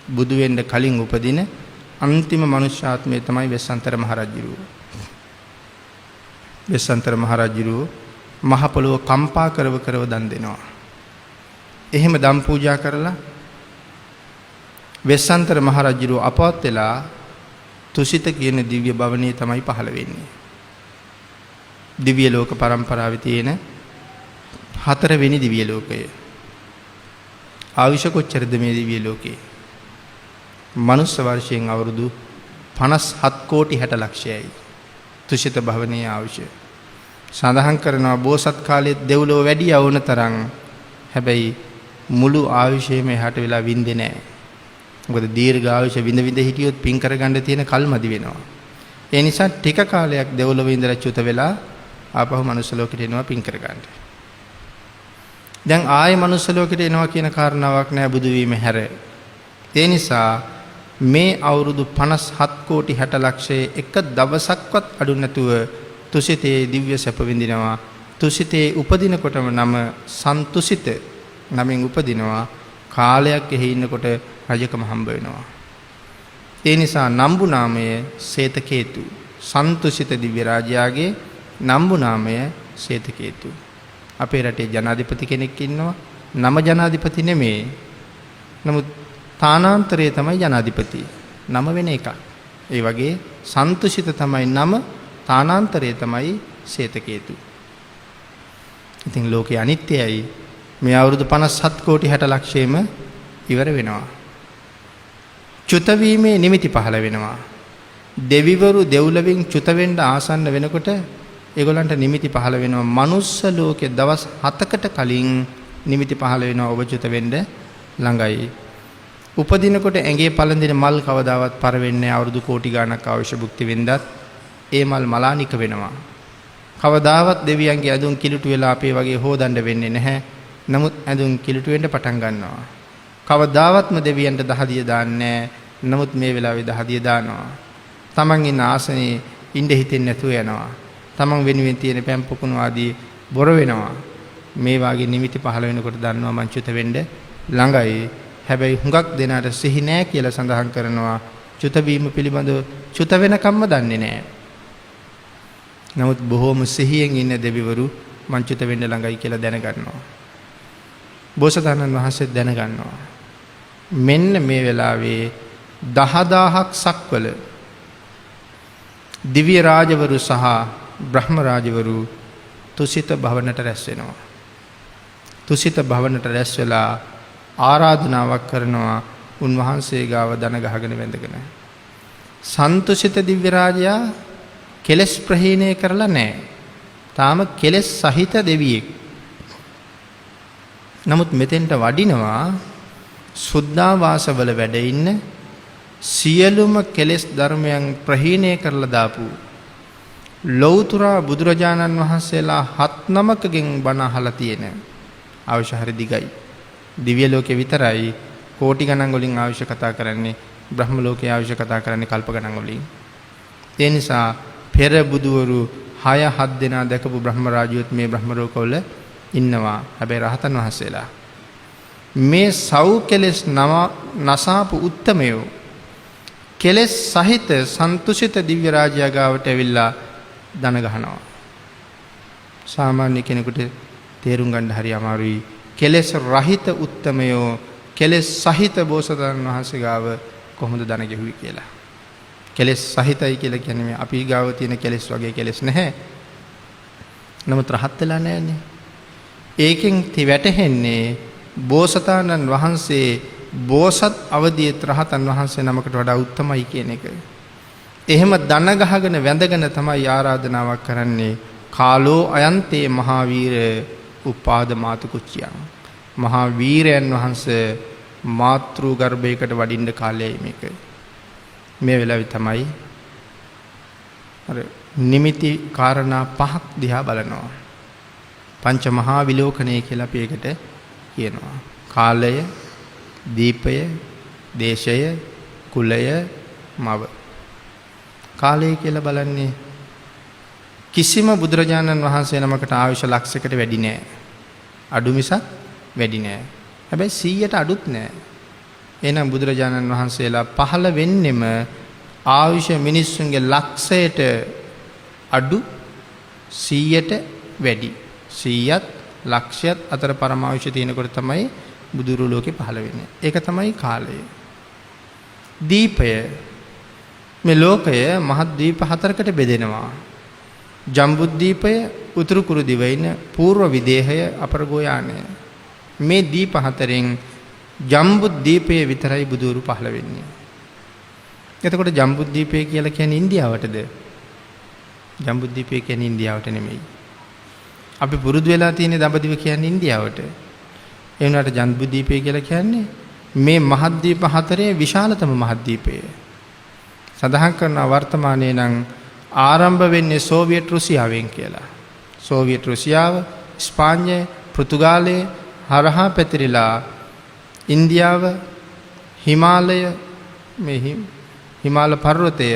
බුදු වෙන්න කලින් උපදින අන්තිම මනුෂ්‍යාත්මය තමයි වෙස්සන්තර මහරජුරුව. වෙස්සන්තර මහරජුරුව මහ පොළොව කම්පා කරව දන් දෙනවා. එහෙම දම් පූජා කරලා වෙස්සන්තර මහරජුරුව අපවත් වෙලා තුසිත කියන දිව්‍ය භවනයේ තමයි පහළ වෙන්නේ. දිව්‍ය ලෝක පරම්පරාවේ තියෙන 4 වෙනි දිව්‍ය ලෝකය. ආයුෂ කොච්චරද මේ දිව්‍ය ලෝකේ? මනුස්ස වර්ෂයෙන් අවුරුදු 57 කෝටි 60 ලක්ෂයයි. තුසිත භවනයේ ආයුෂ. සඳහන් කරනවා බෝසත් කාලයේ දෙව්ලොව වැඩි යවුන තරම්. හැබැයි මුළු ආයුෂයම එහාට වෙලා වින්දේ නැහැ. මොකද දීර්ඝ ආයුෂ විඳ හිටියොත් පින් කරගන්න තියෙන කල්මදි වෙනවා. ඒ නිසා ටික කාලයක් දෙව්ලොව ඉඳලා චුත වෙලා ආපහු මනුස්ස ලෝකෙට එනවා පින් කරගන්න. දැන් ආයේ මනුස්ස ලෝකෙට එනවා කියන කාරණාවක් නෑ බුදු වීම හැර. ඒ නිසා මේ අවුරුදු 57 කෝටි 60 ලක්ෂයේ එක දවසක්වත් අඩු නැතුව තුසිතේ දිව්‍ය සැප විඳිනවා. තුසිතේ උපදිනකොටම නම සන්තුසිත නමින් උපදිනවා. කාලයක් එහි ඉන්නකොට රජකම හම්බ වෙනවා. ඒ නිසා නම්බු නාමය සේතකේතු. සන්තුසිත දිව්‍ය රාජයාගේ නම්බු නාමය සේතකේතු. අපේ රටේ ජනාධිපති කෙනෙක් ඉන්නවා. නම ජනාධිපති නෙමෙයි. නමුත් තානාන්තරයේ තමයි ජනාධිපති. නම වෙන එකක්. ඒ වගේ සන්තුසිත තමයි නම, තානාන්තරයේ තමයි සේතකේතු. ඉතින් ලෝකේ අනිත්‍යයි. මේ අවුරුදු 57 කෝටි 60 ලක්ෂයේම ඉවර වෙනවා. චුත වීමේ නිමිති පහළ වෙනවා. දෙවිවරු දෙව්ලොවින් චුත වෙන්න ආසන්න වෙනකොට ඒගොල්ලන්ට නිමිති පහළ වෙනවා. මනුස්ස ලෝකේ දවස් 7කට කලින් නිමිති පහළ වෙනවා ඔබ චුත වෙන්න ළඟයි. උපදිනකොට ඇඟේ පළඳින මල් කවදාවත් පර වෙන්නේ අවුරුදු කෝටි ගණනක් අවශ්‍ය භුක්ති වෙන්නත් ඒ මල් මලානික වෙනවා. කවදාවත් දෙවියන්ගේ ඇඳුම් කිලුට වෙලා අපේ වගේ හොදන්න වෙන්නේ නැහැ. නමුත් ඇඳුම් කිලුට වෙන්න පටන් ගන්නවා. කවදාවත්ම දෙවියන්ට දහදිය දාන්නේ නැහැ. නමුත් මේ වෙලාවේ දහදිය දානවා. තමන් ඉන්න ආසනේ ඉඳ හිතෙන්නේ නැතුව යනවා. තමන් වෙනුවෙන් තියෙන පැම් පොකුණු ආදී බොර වෙනවා. මේ වාගේ නිමිති පහළ වෙනකොට දන්නවා මං චුත වෙන්න ළඟයි. හැබැයි හුඟක් දෙනාට සිහි නැහැ කියලා සඳහන් කරනවා. චුත වීම පිළිබඳව චුත වෙනකම්ම දන්නේ නැහැ. නමුත් බොහෝම සිහියෙන් ඉන්න දෙවිවරු මං චුත වෙන්න ළඟයි කියලා දැනගන්නවා. බෝසතාණන් වහන්සේ දැනගන්නවා. මෙන්න මේ වෙලාවේ 10000ක් සක්වල දිව්‍ය රාජවරු සහ බ්‍රහ්ම රාජවරු තුසිත භවනට රැස් වෙනවා. තුසිත භවනට රැස් වෙලා ආරාධනාවක් කරනවා උන්වහන්සේ ගාව දන ගහගෙන වැඳගෙන. සන්තුසිත දිව්‍ය රාජයා කෙලස් ප්‍රහීණය කරලා නැහැ. තාම කෙලස් සහිත දෙවියෙක්. නමුත් මෙතෙන්ට වඩිනවා සුද්ධාවාසවල වැඩ ඉන්න සියලුම කෙලෙස් ධර්මයන් ප්‍රහීණය කරලා දාපු ලෞතර බුදුරජාණන් වහන්සේලා 7 නමකගෙන් බණ අහලා තියෙන අවශ්‍ය හරි දිගයි. දිව්‍ය ලෝකේ විතරයි කෝටි ගණන් වලින් අවශ්‍ය කතා කරන්නේ. බ්‍රහ්ම ලෝකේ අවශ්‍ය කතා කරන්නේ කල්ප ගණන් වලින්. ඒ නිසා පෙර බුදුවරු 6-7 දෙනා දැකපු බ්‍රහ්ම රාජ්‍යොත් මේ බ්‍රහ්ම ලෝකවල ඉන්නවා. හැබැයි රහතන් වහන්සේලා මේ සව් කෙලස් නසාපු උත්තමයෝ කෙලස් සහිත සන්තුෂිත දිව්‍ය රාජ්‍ය ගාවට ඇවිල්ලා දන ගහනවා. සාමාන්‍ය කෙනෙකුට තේරුම් ගන්න හරි අමාරුයි. කෙලස් රහිත උත්තමයෝ කෙලස් සහිත බෝසතාණන් වහන්සේ ගාව කොහොමද දන ගෙහුවේ කියලා. කෙලස් සහිතයි කියලා කියන්නේ අපි ගාව තියෙන කෙලස් වගේ කෙලස් නැහැ. නමුත් රහත් වෙලා නැන්නේ. ඒකෙන් වැටහෙන්නේ බෝසතාණන් වහන්සේ බෝසත් අවදීත් රහතන් වහන්සේ නමකට වඩා උත්තමයි කියන එක. එහෙම දන ගහගෙන වැඳගෙන තමයි ආරාධනාවක් කරන්නේ. කාලෝ අයන්තේ මහාවීර උපාද මාතු කුච්චියං. මහා වීරයන් වහන්සේ මාතෘ ගර්භයකට වඩින්න කාලයයි මේක. මේ වෙලාවේ තමයි අර නිමිති කාරණා 5ක් දිහා බලනවා. පංච මහා විලෝකණය කියලා අපි ඒකට කියනවා. කාලය, දීපය, දේශය, කුලය, මව. කාලය කියලා බලන්නේ කිසිම බුදුරජාණන් වහන්සේ නමකට ආයුෂ ලක්ෂයකට වැඩි නෑ. අඩු මිසක් වැඩි නෑ. හැබැයි 100ට අඩුත් නෑ. එහෙනම් බුදුරජාණන් වහන්සේලා පහළ වෙන්නෙම ආයුෂ මිනිස්සුන්ගේ ලක්ෂයට අඩු 100ට වැඩි 100ත් ලක්ෂයත් අතර පරමායුෂ තියෙනකොට තමයි බුදුරු ලෝකේ පහළ වෙන්නේ. ඒක තමයි කාලය. දීපය මේ ලෝකය මහත් දීප 4කට බෙදෙනවා. ජම්බුද්දීපය, උතුරු කුරු දිවයින, පූර්ව විදේහය, අපරගෝයානය. මේ දීප 4න් ජම්බුද්දීපයේ විතරයි බුදුරු පහළ වෙන්නේ. එතකොට ජම්බුද්දීපය කියලා කියන්නේ ඉන්දියාවටද? ජම්බුද්දීපය කියන්නේ ඉන්දියාවට නෙමෙයි. අපි පුරුදු වෙලා තියෙන දඹදිව කියන්නේ ඉන්දියාවට. ඒ වුණාට ජම්බුද්දීපය කියලා කියන්නේ මේ මහද්දීප 4 විශාලතම මහද්දීපය. සඳහන් කරන වර්තමානයේ නම් ආරම්භ වෙන්නේ සෝවියට් රුසියාවෙන් කියලා. සෝවියට් රුසියාව, ස්පාඤ්ඤය, පෘතුගාලය හරහා පැතිරිලා ඉන්දියාව, හිමාලය මේ හිමාල පර්වතය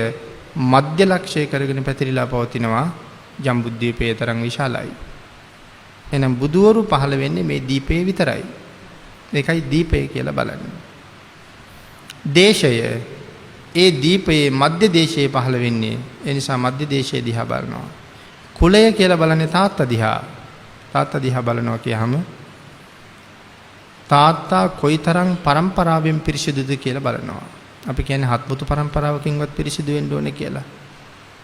මධ්‍ය ලක්ෂය කරගෙන පැතිරිලා පවතිනවා. ජම්බුද්දීපයේ තරම් විශාලයි. එහෙනම් බුදුවරු පහළ වෙන්නේ මේ දීපේ විතරයි. ඒකයි දීපය කියලා බලන්නේ. දේශය ඒ දීපයේ මධ්‍ය දේශයේ පහළ වෙන්නේ. ඒ නිසා මධ්‍ය දේශයේ දිහා බලනවා. කුලය කියලා බලන්නේ තාත්තා දිහා. තාත්තා දිහා බලනවා කියහම තාත්තා කොයිතරම් પરම්පරාවෙන් පිරිසිදුද කියලා බලනවා. අපි කියන්නේ හත්මුතු પરම්පරාවකින්වත් පිරිසිදු වෙන්න ඕනේ කියලා.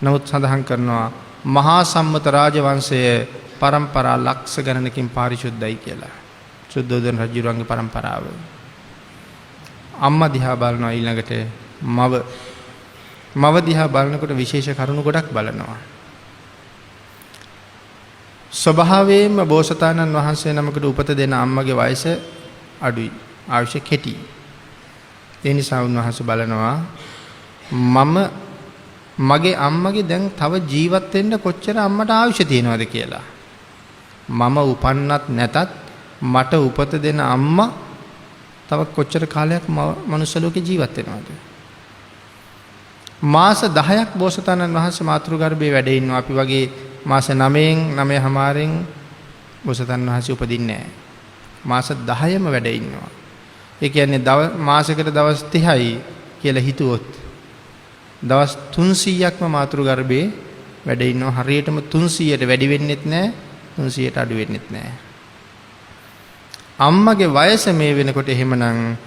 නමුත් සඳහන් කරනවා මහා සම්මත රාජවංශය પરම්පරා ලක්ෂ ගණනකින් පාරිශුද්ධයි කියලා. සුද්ධෝදන රජුගේ પરම්පරාව. අම්මා දිහා බලනවා ඊළඟට මව දිහා බලනකොට විශේෂ කරුණු ගොඩක් බලනවා. ස්වභාවයෙන්ම බෝසතාණන් වහන්සේ නමකට උපත දෙන අම්මගේ වයස අඩුයි. ආයුෂ කෙටි. ඒ නිසා උන්වහන්සේ බලනවා මගේ අම්මගේ දැන් තව ජීවත් වෙන්න කොච්චර අම්මට ආයුෂ තියෙනවද කියලා. මම උපන්නත් නැතත් මට උපත දෙන අම්මා තව කොච්චර කාලයක් මනුස්ස ලෝකේ ජීවත් වෙනවද? මාස 10ක් බෝසතාණන් වහන්සේ මාතෘ ගර්භයේ වැඩ ඉන්නවා. අපි වගේ මාස 9න් 9:00 බෝසතාණන් වහන්සේ උපදින්නේ නැහැ. මාස 10ම වැඩ ඉන්නවා. ඒ කියන්නේ මාසෙකට දවස් 30යි කියලා හිතුවොත් දවස් 300ක්ම මාතෘ ගර්භයේ වැඩ ඉන්නවා. හරියටම 300ට වැඩි වෙන්නෙත් නැහැ, 300ට අඩු වෙන්නෙත් නැහැ. අම්මගේ වයස මේ වෙනකොට එහෙමනම්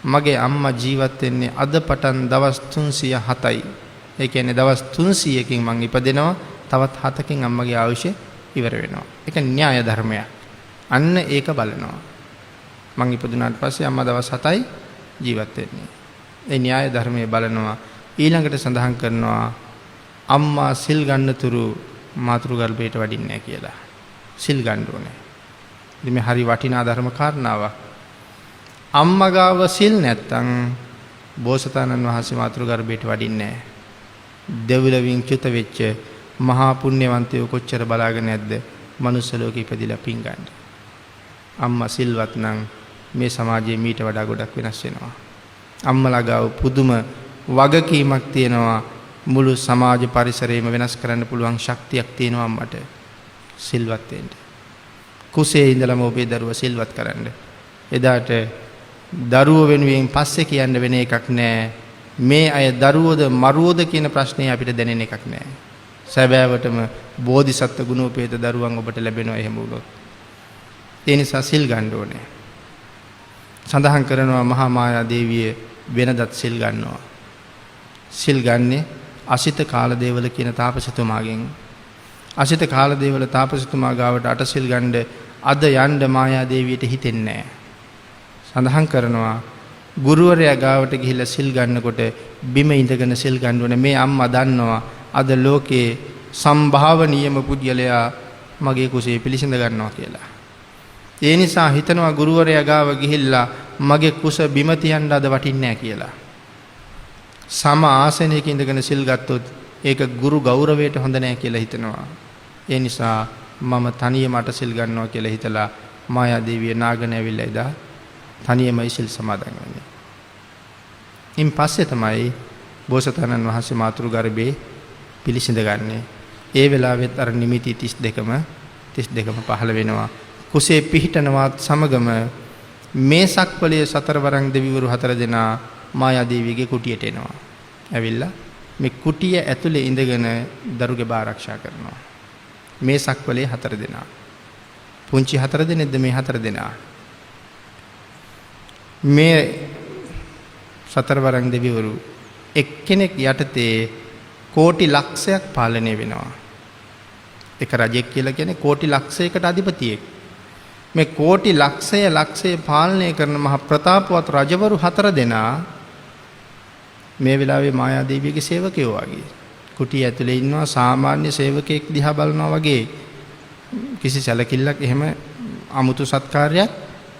මගේ අම්මා ජීවත් වෙන්නේ අද පටන් දවස් 307යි. ඒ කියන්නේ දවස් 300කින් මං ඉපදෙනවා. තවත් 7කින් අම්මගේ ආයුෂ ඉවර වෙනවා. ඒක න්‍යාය ධර්මයක්. අන්න ඒක බලනවා. මං ඉපදුනාට පස්සේ අම්මා දවස් 7යි ජීවත් වෙන්නේ. ඒ න්‍යාය ධර්මයේ බලනවා. ඊළඟට සඳහන් කරනවා අම්මා සිල් ගන්නතුරු මාතෘ ගර්භයට වඩින්නේ නැහැ කියලා. සිල් ගන්න ඕනේ. ඉතින් මේ හරි වටිනා ධර්ම කාරණාවක්. අම්මා ගාව සිල් නැත්තම් බෝසතාණන් වහන්සේ මාතෘ ගර්භයට වඩින්නේ නැහැ. දෙවිලවින් චුත වෙච්ච මහා පුණ්‍යවන්තයෝ කොච්චර බලාගෙන නැද්ද මනුස්ස ලෝකෙ ඉපදිලා පින් ගන්න. අම්මා සිල්වත් නම් මේ සමාජයේ මීට වඩා ගොඩක් වෙනස් වෙනවා. අම්මලා ගාව පුදුම වගකීමක් තියෙනවා. මුළු සමාජ පරිසරයම වෙනස් කරන්න පුළුවන් ශක්තියක් තියෙනවා අම්මට. සිල්වත් වෙන්න. කුසේ ඉඳලම ඔබේ දරුවා සිල්වත් කරන්න. එදාට දරුවෝ වෙනුවෙන් පස්සේ කියන්න වෙන එකක් නැහැ. මේ අය දරුවෝද මරුවෝද කියන ප්‍රශ්නේ අපිට දැනෙන එකක් නැහැ. සැබෑවටම බෝධිසත්ව ගුණෝපේත දරුවන් ඔබට ලැබෙනවා එහෙම වුණොත්. ඒ නිසා සිල් ගන්න ඕනේ. සඳහන් කරනවා මහා මායා දේවිය වෙනදත් සිල් ගන්නවා. සිල් ගන්නේ අසිත කාලදේවල කියන තාපසතුමාගෙන්. අසිත කාලදේවල තාපසතුමා ගාවට අටසිල් ගන්න අද යන්න මායා දේවියට හිතෙන්නේ නැහැ. සඳහන් කරනවා ගුරුවරයා ගාවට ගිහිල්ලා සිල් ගන්නකොට බිම ඉඳගෙන සිල් ගන්න ඕනේ. මේ අම්මා දන්නවා අද ලෝකේ සම්භාවනීයම පුද්ගලයා මගේ කුසේ පිළිසඳ ගන්නවා කියලා. ඒ නිසා හිතනවා ගුරුවරයා ගාව ගිහිල්ලා මගේ කුස බිම තියන්න අද වටින්නේ නැහැ කියලා. සම ආසනයක ඉඳගෙන සිල් ගත්තොත් ඒක ගුරු ගෞරවයට හොඳ නැහැ කියලා හිතනවා. ඒ නිසා මම තනියම අටසිල් ගන්නවා කියලා හිතලා මායා දේවිය නාගෙන ඇවිල්ලා එදා තනියමයි සිල් සමාදන් වෙන්නේ. ඉන් පස්සේ තමයි බෝසතාණන් වහන්සේ මාතෘ ගර්භයේ පිළිසිඳ ගන්නේ. ඒ වෙලාවෙත් අර නිමිති 32ම පහළ වෙනවා. කුසේ පිහිටනවත් සමගම මේ සක්වලයේ සතරවරන් දෙවිවරු හතර දෙනා මායාදේවියගේ කුටියට එනවා. ඇවිල්ලා මේ කුටිය ඇතුලේ ඉඳගෙන දරුගේ ආරක්ෂා කරනවා. මේ සක්වලයේ හතර දෙනා. පුංචි හතර දෙනෙක්ද මේ හතර දෙනා. මේ සතරවරන් දෙවිවරු එක්කෙනෙක් යටතේ කෝටි ලක්ෂයක් පාලනය වෙනවා. එක රජෙක් කියලා කියන්නේ කෝටි ලක්ෂයකට අධිපතියෙක්. මේ කෝටි ලක්ෂය පාලනය කරන මහ ප්‍රතාපවත් රජවරු හතර දෙනා මේ වෙලාවේ මායාදේවියගේ සේවකයෝ වගේ කුටිය ඇතුලේ ඉන්නවා. සාමාන්‍ය සේවකයෙක් දිහා බලනවා වගේ කිසි සැලකිල්ලක් එහෙම අමුතු සත්කාරයක්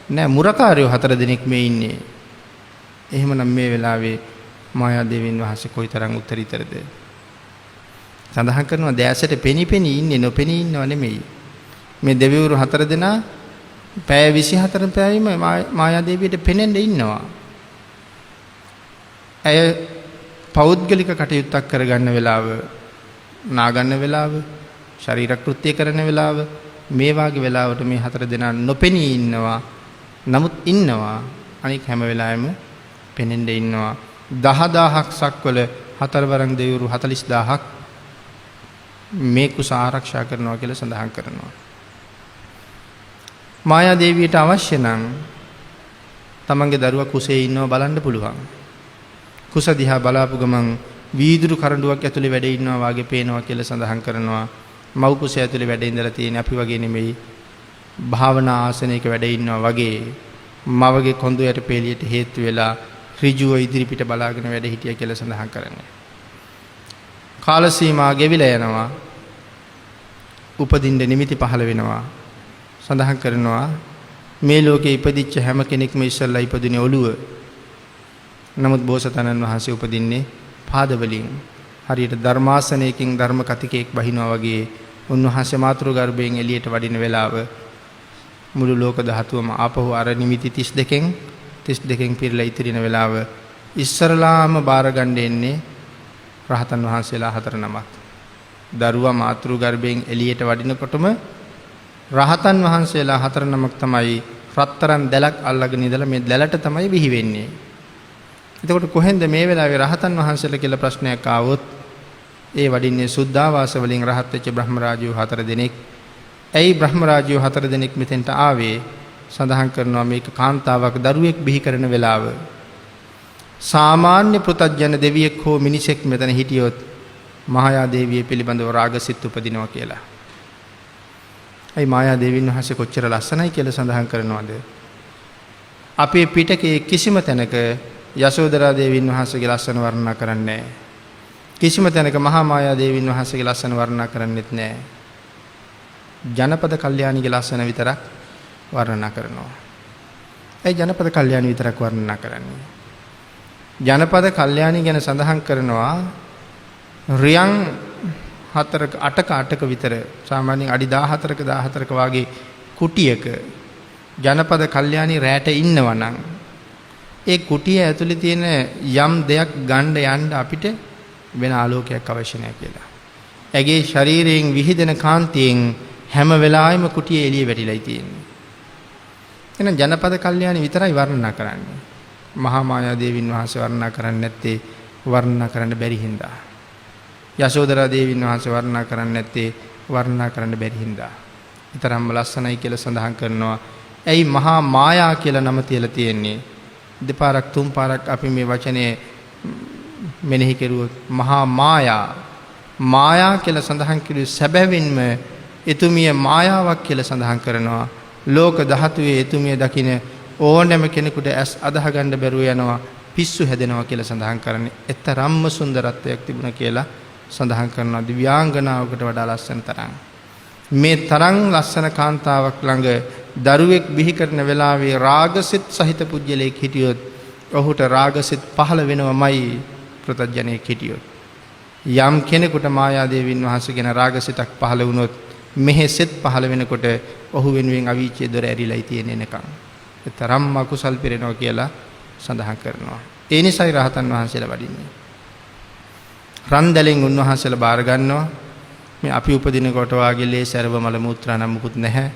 නෑ. මුරකාරයෝ හතර දෙනෙක් මේ ඉන්නේ. එහෙමනම් මේ වෙලාවේ මායාදේවීන් වහන්සේ කොයිතරම් උත්තරීතරද? සඳහන් කරනවා දැසට පෙනිපෙනී ඉන්නේ නොපෙනී ඉන්නව නෙමෙයි. මේ දෙවිවරු හතර දෙනා පැය 24 පැයෙම මායාදේවියට පෙනෙන්න ඉන්නවා. ඇය පෞද්ගලික කටයුත්තක් කරගන්න වෙලාව, නාගන්න වෙලාව, ශරීර කෘත්‍ය කරන වෙලාව, මේ වාගේ වෙලාවට මේ හතර දෙනා නොපෙනී ඉන්නවා. නමුත් ඉන්නවා අනික හැම වෙලාවෙම පෙනෙන්න ඉන්නවා. 10000ක් සක්වල හතරවරන් දෙවිවරු 40000ක් මේ කුස ආරක්ෂා කරනවා කියලා සඳහන් කරනවා. මායාදේවියට අවශ්‍ය නම් තමන්ගේ දරුවා කුසේ ඉන්නව බලන්න පුළුවන්. කුස දිහා බලාපු ගමන් වීදුරු කරඬුවක් ඇතුලේ වැඩ ඉන්නවා වාගේ පේනවා කියලා සඳහන් කරනවා. මව් කුසේ ඇතුලේ වැඩ ඉඳලා තියෙන අපි වගේ නෙමෙයි. භාවනා ආසනයක වැඩ ඉන්නවා වගේ මවගේ කොඳු යට පෙළියට හේතු වෙලා ඍජුව ඉදිරිපිට බලාගෙන වැඩ හිටියා කියලා සඳහන් කරන්නේ. කාල සීමා ගෙවිලා යනවා. උපදින්න නිමිති පහළ වෙනවා. සඳහන් කරනවා මේ ලෝකේ ඉපදිච්ච හැම කෙනෙක්ම ඉස්සල්ලා ඉපදුනේ ඔළුව. නමුත් බෝසතාණන් වහන්සේ උපදින්නේ පාද වලින්. හරියට ධර්මාසනයකින් ධර්ම කතිකයක් බහිනවා වගේ උන්වහන්සේ මාතෘ ගර්භයෙන් එළියට වඩින වෙලාව මුළු ලෝක ධාතුවම ආපහු අර නිමිති 32කින් පිරලා ඉතිරින වෙලාව ඉස්සරලාම බාර ගන්න එන්නේ රහතන් වහන්සේලා හතර නමක්. දරුවා මාතෘ ගර්භයෙන් එළියට වඩිනකොටම රහතන් වහන්සේලා හතර නමක් තමයි රත්තරන් දැලක් අල්ලගෙන ඉඳලා මේ දැලට තමයි විහි වෙන්නේ. එතකොට කොහෙන්ද මේ වෙලාවේ රහතන් වහන්සේලා කියලා ප්‍රශ්නයක් ආවොත් ඒ වඩින්නේ සුද්ධාවාස වලින් රහත් වෙච්ච බ්‍රහ්ම රාජයෝ හතර දෙනෙක්. ඇයි බ්‍රහ්ම රාජයෝ හතර දෙනෙක් මෙතෙන්ට ආවේ? සඳහන් කරනවා මේක කාන්තාවක් දරුවෙක් බිහි කරන වෙලාව. සාමාන්‍ය පෘථග්ජන දෙවියෙක් හෝ මිනිසෙක් මෙතන හිටියොත් මායාදේවිය පිළිබඳව රාගසිත උපදිනවා කියලා. අයි මායාදේවීන් වහන්සේ කොච්චර ලස්සනයි කියලා සඳහන් කරනවද? අපේ පිටකයේ කිසිම තැනක යශෝදරා දේවීන් වහන්සේගේ ලස්සන වර්ණනා කරන්නේ නැහැ. කිසිම තැනක මහා මායාදේවීන් වහන්සේගේ ලස්සන වර්ණනා කරන්නේත් නැහැ. ජනපද කල්යාණීගේ ලස්සන විතරක් වර්ණනා කරනවා. ඒ ජනපද කල්යාණී විතරක් වර්ණනා කරන්නේ. ජනපද කල්යාණී ගැන සඳහන් කරනවා රියන් 8ක විතර සාමාන්‍යයෙන් අඩි 14ක වාගේ කුටියක ජනපද කල්යාණී රැට ඉන්නවා නම් ඒ කුටිය ඇතුලේ තියෙන යම් දෙයක් ගන්න යන්න අපිට වෙන ආලෝකයක් අවශ්‍ය නැහැ කියලා. ඇගේ ශරීරයෙන් විහිදෙන කාන්තියෙන් හැම වෙලාවෙම කුටිය එළිය වැටිලායි තියෙන්නේ. එහෙනම් ජනපද කල්යාණී විතරයි වර්ණනා කරන්නේ. මහා මායා දේවීන් වහන්සේ වර්ණනා කරන්නේ නැත්තේ වර්ණනා කරන්න බැරි හින්දා. යශෝදරා දේවීන් වහන්සේ වර්ණනා කරන්නේ නැත්තේ වර්ණනා කරන්න බැරි හින්දා. ඊතරම්ම ලස්සනයි කියලා සඳහන් කරනවා. ඇයි මහා මායා කියලා නම තියලා තියෙන්නේ? දෙපාරක් තුන් පාරක් අපි මේ වචනේ මෙනෙහි කෙරුවොත් මහා මායා කියලා සඳහන් කිරුවේ සැබවින්ම එතුමිය මායාවක් කියලා සඳහන් කරනවා. ලෝක ධාතුවේ එතුමිය දකින ඕනෑම කෙනෙකුට ඇස් අදහ ගන්න බැරුව යනවා, පිස්සු හැදෙනවා කියලා සඳහන් කරන්නේ. එතරම්ම සුන්දරත්වයක් තිබුණා කියලා සඳහන් කරනවා. දිව්‍යාංගනාවකට වඩා ලස්සන තරම්. මේ තරම් ලස්සන කාන්තාවක් ළඟ දරුවෙක් බිහි කරන වෙලාවේ රාගසිත සහිත පුජ්‍යලයක් හිටියොත් ඔහුට රාගසිත පහළ වෙනවමයි ප්‍රත්‍යඥයෙක් හිටියොත්. යම් කෙනෙකුට මායාදේවීන් වහන්සේගෙන රාගසිතක් පහළ වුණොත් මෙහි සිත පහළ වෙනකොට ඔහු වෙනුවෙන් අවීචයේ දොර ඇරිලායි තියෙන්නේ නැකම්. ඒ තරම් අකුසල් පිරෙනවා කියලා සඳහන් කරනවා. ඒ නිසායි රහතන් වහන්සේලා වඩින්නේ. රන්දලෙන් උන්වහන්සේලා බාර ගන්නවා. මේ අපි උපදින කොට වාගේ ලේ සර්ව මල මුත්‍රා නම් මුකුත් නැහැ.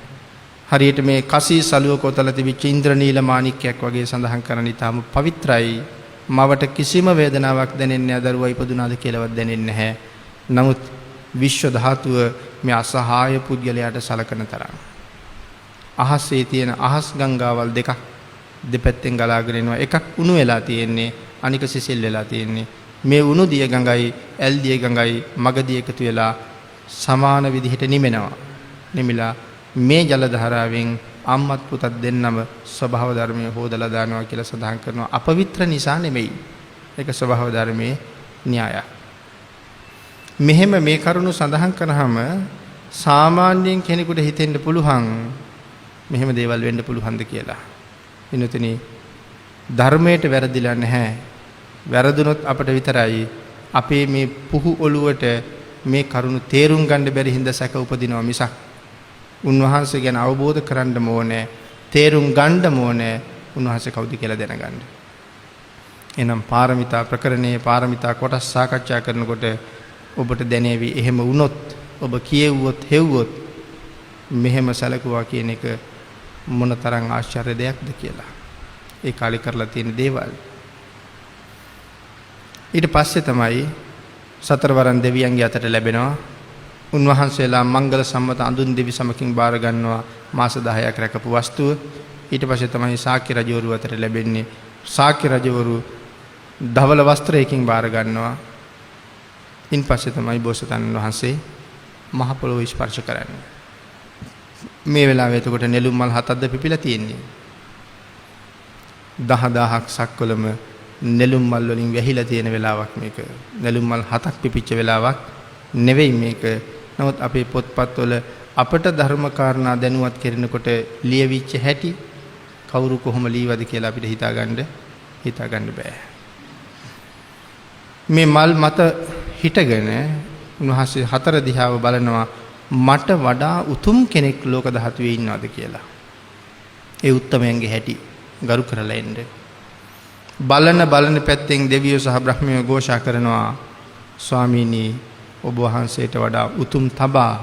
හරියට මේ කසී සලුව කොතල තිබිච්ච ඉන්ද්‍රනීල මාණික්කයක් වගේ සඳහන් කරන ඊටම පවිත්‍රායි. මවට කිසිම වේදනාවක් දැනෙන්නේ නැහැ. දරුවා ඉපදුනාද කියලාවත් දැනෙන්නේ නැහැ. නමුත් විශ්ව ධාතුව මේ අසහාය පුද්ගලයාට සලකන තරම්. අහසේ තියෙන අහස් ගංගාවල් දෙකක් දෙපැත්තෙන් ගලාගෙන එනවා. එකක් උණු වෙලා තියෙන්නේ, අනික සිසිල් වෙලා තියෙන්නේ. මේ උණු දිය ගඟයි ඇල් දිය ගඟයි මගදී එකතු වෙලා සමාන විදිහට නිමෙනවා. නිමිලා මේ ජල ධාරාවෙන් අම්මත් පුතත් දෙන්නම ස්වභාව ධර්මයේ හොදලා දානවා කියලා සඳහන් කරනවා. අපවිත්‍ර නිසා නෙමෙයි. ඒක ස්වභාව ධර්මයේ න්‍යායයක්. මෙහෙම මේ කරුණු සඳහන් කරාම සාමාන්‍යයෙන් කෙනෙකුට හිතෙන්න පුළුවන් මෙහෙම දේවල් වෙන්න පුළුවන්ද කියලා. විනෝතනි ධර්මයට වැරදිලා නැහැ. වැරදුනොත් අපට විතරයි අපේ මේ පුහු ඔළුවට මේ කරුණු තේරුම් ගන්න බැරි හින්දා සැක උපදිනවා මිසක් උන්වහන්සේ ගැන අවබෝධ කරගන්න ඕනේ, තේරුම් ගන්න ඕනේ උන්වහන්සේ කවුද කියලා දැනගන්න. එනම් පාරමිතා ප්‍රකරණයේ පාරමිතා කොටස් සාකච්ඡා කරනකොට ඔබට දැනේවි එහෙම වුණොත් ඔබ කියෙව්වොත් හෙව්වොත් මෙහෙම සැලකුවා කියන එක මොනතරම් ආශ්චර්ය දෙයක්ද කියලා. ඒ කාලේ කරලා තියෙන දේවල්. ඊට පස්සේ තමයි සතරවරන් දෙවියන්ගේ අතට ලැබෙනවා. උන්වහන්සේලා මංගල සම්මත අඳුන් දෙවි සමකින් බාර ගන්නවා මාස 10ක් රැකපු වස්තුව. ඊට පස්සේ තමයි ශාක්‍ය රජවරු අතට ලැබෙන්නේ. ශාක්‍ය රජවරු ධවල වස්ත්‍රයකින් බාර ගන්නවා. ඉන් පස්සේ තමයි බෝසතාණන් වහන්සේ මහ පොළොව ස්පර්ශ කරන්නේ. මේ වෙලාවේ එතකොට නෙළුම් මල් 7ක්ද පිපිලා තියෙන්නේ. 10000ක් සක්වලම නෙළුම් මල් වලින් වැහිලා තියෙන වෙලාවක් මේක. නෙළුම් මල් 7ක් පිපිච්ච වෙලාවක් නෙවෙයි මේක. නමුත් අපේ පොත්පත්වල අපට ධර්ම කාරණා දැනුවත් කරනකොට ලියවිච්ච හැටි කවුරු කොහොම ලීවද කියලා අපිට හිතාගන්න බෑ. මේ මල් මත හිටගෙන උන්වහන්සේ හතර දිහාව බලනවා මට වඩා උතුම් කෙනෙක් ලෝක ධාතුවේ ඉන්නවද කියලා. ඒ උත්තමයන්ගේ හැටි ගරු කරලා එන්න. බලන පැත්තෙන් දෙවියෝ සහ බ්‍රහ්මයෝ ഘോഷා කරනවා ස්වාමීනි ඔබ වහන්සේට වඩා උතුම් තබා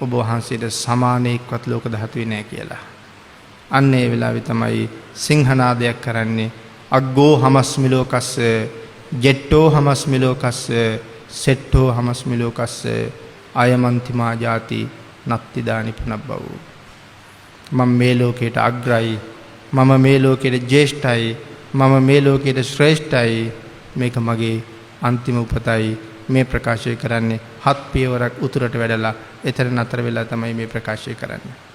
ඔබ වහන්සේට සමානෙක්වත් ලෝක ධාතුවේ නැහැ කියලා. අන්න ඒ වෙලාවේ තමයි සිංහනාදයක් කරන්නේ අග්ගෝ හමස්මි ලෝකස්ස ජෙට්ටෝ හමස්මි ලෝකස්ස සෙට්ටෝ හමස්මි ලෝකස්ස අයමන්තිමා ජාති නත්ති දානි පුනබ්බව. මම මේ ලෝකයට අග්‍රයි, මම මේ ලෝකයට ජේෂ්ඨයි, මම මේ ලෝකයට ශ්‍රේෂ්ඨයි, මේක මගේ අන්තිම උපතයි. මේ ප්‍රකාශය කරන්නේ 7 පියවරක් උතුරට වැඩලා එතන නතර වෙලා තමයි මේ ප්‍රකාශය කරන්නේ.